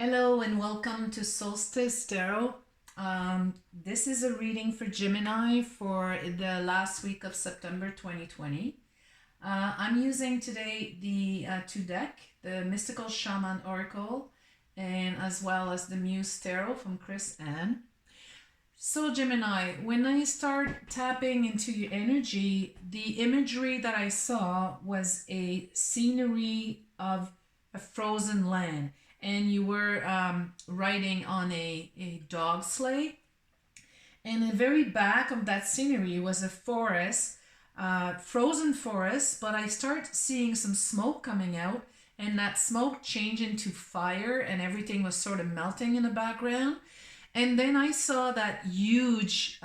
Hello and welcome to Solstice Tarot. This is a reading for Gemini for the last week of September 2020. I'm using today the two deck, the Mystical Shaman Oracle, and as well as the Muse Tarot from Chris Ann. So Gemini, when I start tapping into your energy, the imagery that I saw was a scenery of a frozen land, and you were riding on a dog sleigh, and the very back of that scenery was a forest, frozen forest, but I start seeing some smoke coming out, and that smoke changed into fire, and everything was sort of melting in the background. And then I saw that huge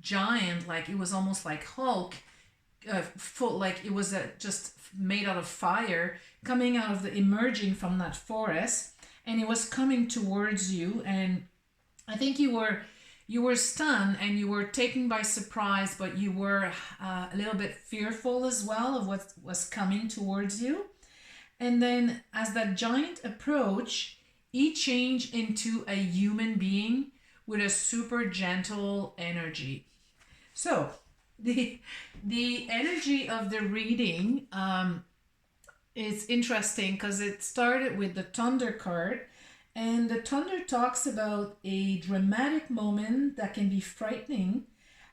giant, like it was almost like Hulk, full, like it was just made out of fire, coming out of emerging from that forest, and it was coming towards you. And I think you were stunned and you were taken by surprise, but you were a little bit fearful as well of what was coming towards you. And then as that giant approached, he changed into a human being with a super gentle energy. So the energy of the reading is interesting because it started with the Thunder card, and the Thunder talks about a dramatic moment that can be frightening,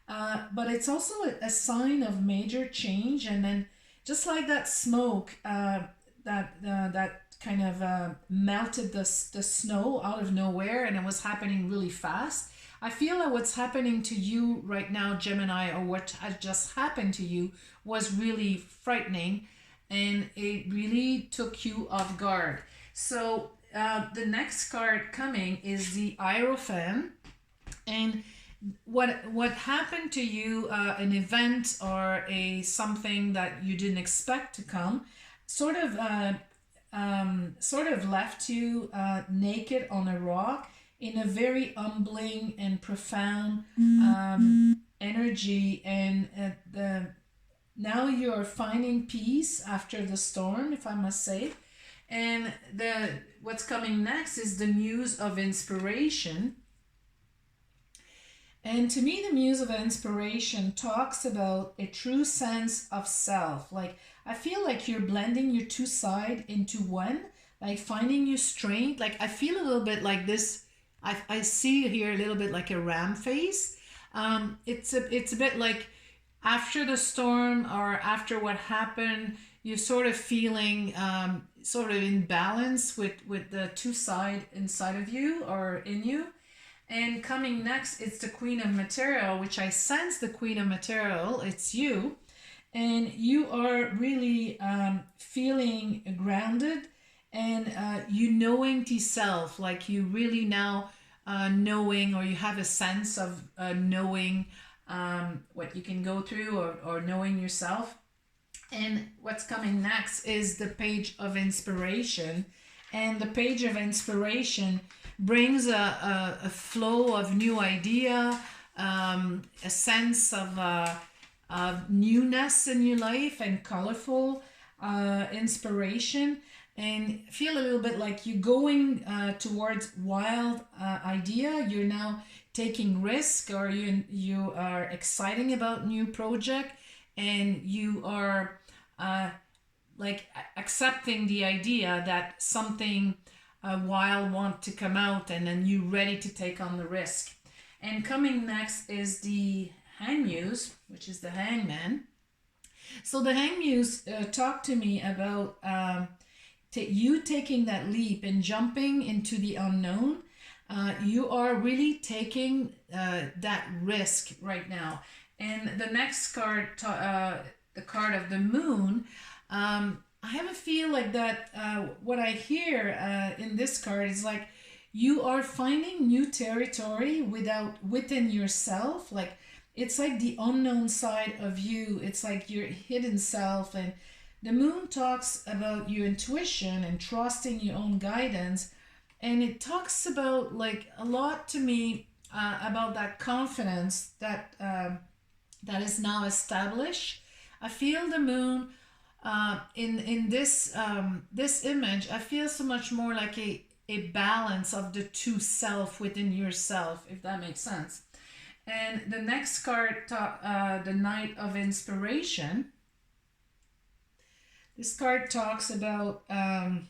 but it's also a sign of major change. And then just like that smoke that kind of melted the snow out of nowhere, and it was happening really fast. I feel that what's happening to you right now, Gemini, or what has just happened to you, was really frightening, and it really took you off guard. So the next card coming is the Hierophant, and what happened to you, an event or a something that you didn't expect to come, sort of left you naked on a rock in a very humbling and profound energy. And now you're finding peace after the storm, if I must say. And what's coming next is the Muse of Inspiration. And to me, the Muse of Inspiration talks about a true sense of self. Like, I feel like you're blending your two sides into one, like finding your strength. Like, I feel a little bit like this. I see here a little bit like a ram face. It's a bit like after the storm or after what happened, you're sort of feeling sort of in balance with the two side inside of you or in you. And coming next, it's the Queen of Material, which I sense the Queen of Material. It's you. And you are really feeling grounded, and you knowing to self, like you really now knowing, or you have a sense of knowing what you can go through, or knowing yourself. And what's coming next is the Page of Inspiration. And the Page of Inspiration brings a flow of new idea, a sense of newness in your life, and colorful inspiration. And feel a little bit like you're going towards wild idea. You're now taking risk, or you are exciting about new project, and you are like accepting the idea that something wild want to come out, and then you ready to take on the risk. And coming next is the Hang Muse, which is the Hangman. So the Hang Muse talked to me about you taking that leap and jumping into the unknown. You are really taking that risk right now. And the next card, the card of the Moon, I have a feel like that what I hear in this card is like you are finding new territory within yourself. Like it's like the unknown side of you. It's like your hidden self. And the Moon talks about your intuition and trusting your own guidance. And it talks about, like, a lot to me about that confidence that is now established. I feel the Moon In this this image, I feel so much more like a balance of the two self within yourself, if that makes sense. And the next card, the Knight of Inspiration. This card talks about now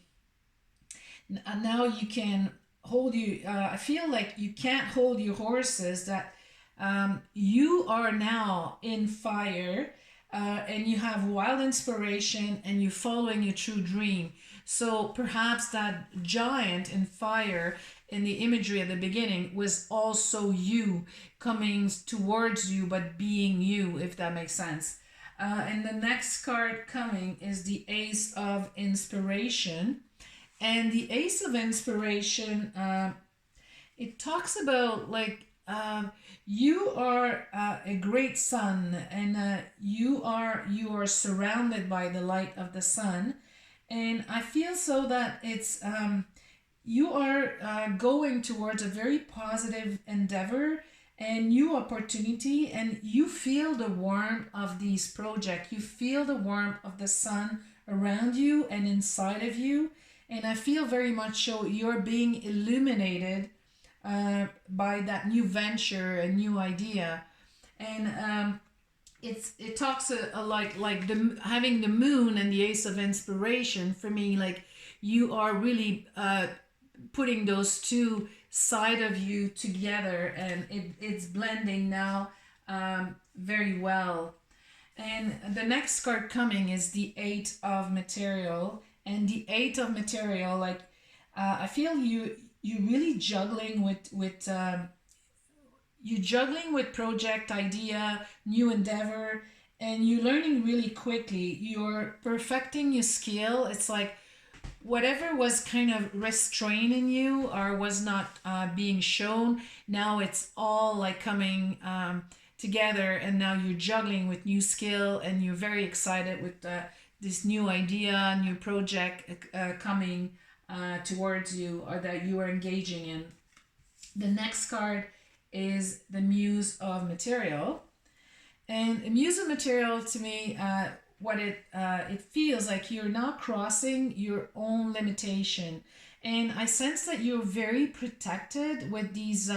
you can hold you. I feel like you can't hold your horses. That you are now in fire, and you have wild inspiration, and you're following your true dream. So perhaps that giant in fire in the imagery at the beginning was also you coming towards you, but being you, if that makes sense. And the next card coming is the Ace of Inspiration. And the Ace of Inspiration, it talks about like you are a great sun, and you are surrounded by the light of the sun, and I feel so that it's you are going towards a very positive endeavor and new opportunity, and you feel the warmth of these projects. You feel the warmth of the sun around you and inside of you, and I feel very much so you're being illuminated by that new venture, a new idea. And it talks like the having the moon and the Ace of Inspiration. For me, like, you are really putting those two side of you together, and it's blending now very well. And the next card coming is the Eight of Material. And the Eight of Material, like, I feel you really juggling with you juggling with project idea, new endeavor, and you're learning really quickly. You're perfecting your skill. It's like whatever was kind of restraining you or was not being shown, now it's all like coming together, and now you're juggling with new skill, and you're very excited with this new idea, new project coming towards you, or that you are engaging in. The next card is the Muse of Material. And the Muse of Material, to me, what it feels like you're now crossing your own limitation, and I sense that you're very protected with these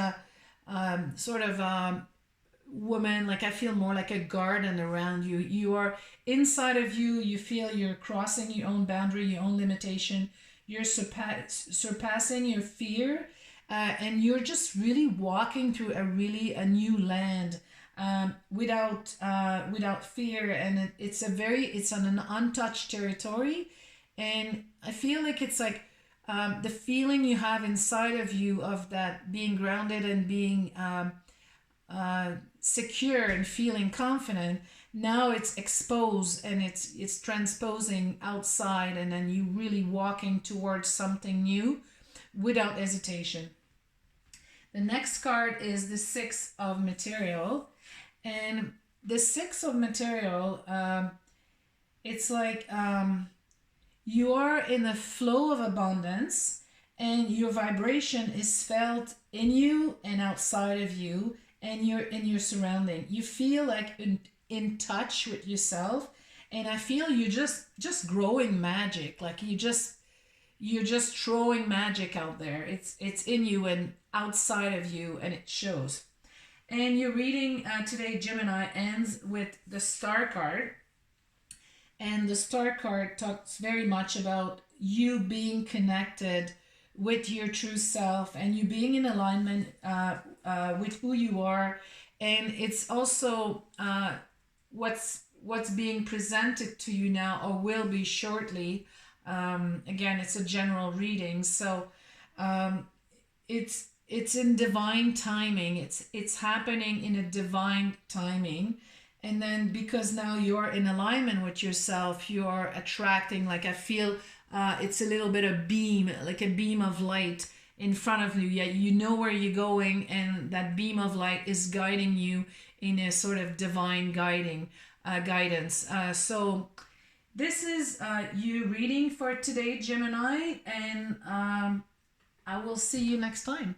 sort of woman. Like, I feel more like a garden around you. You are inside of you. You feel you're crossing your own boundary, your own limitation. You're surpassing your fear, and you're just really walking through a new land, without fear, and it's an untouched territory, and I feel like it's like the feeling you have inside of you of that being grounded and being secure and feeling confident. Now it's exposed, and it's transposing outside, and then you really walking towards something new without hesitation. The next card is the Six of Material. And the Six of Material, it's like you are in a flow of abundance, and your vibration is felt in you and outside of you, and you're in your surrounding. You feel like in touch with yourself, and I feel you just growing magic. Like, you're just throwing magic out there. It's in you and outside of you, and it shows. And your reading today, Gemini, ends with the Star card. And the Star card talks very much about you being connected with your true self, and you being in alignment with who you are. And it's also what's being presented to you now, or will be shortly. Again, it's a general reading, so it's in divine timing. It's happening in a divine timing, and then because now you're in alignment with yourself, you are attracting. Like, I feel it's a little bit of beam, like a beam of light in front of you. Yeah, you know where you're going, and that beam of light is guiding you in a sort of divine guidance. So this is you reading for today, Gemini, and I will see you next time.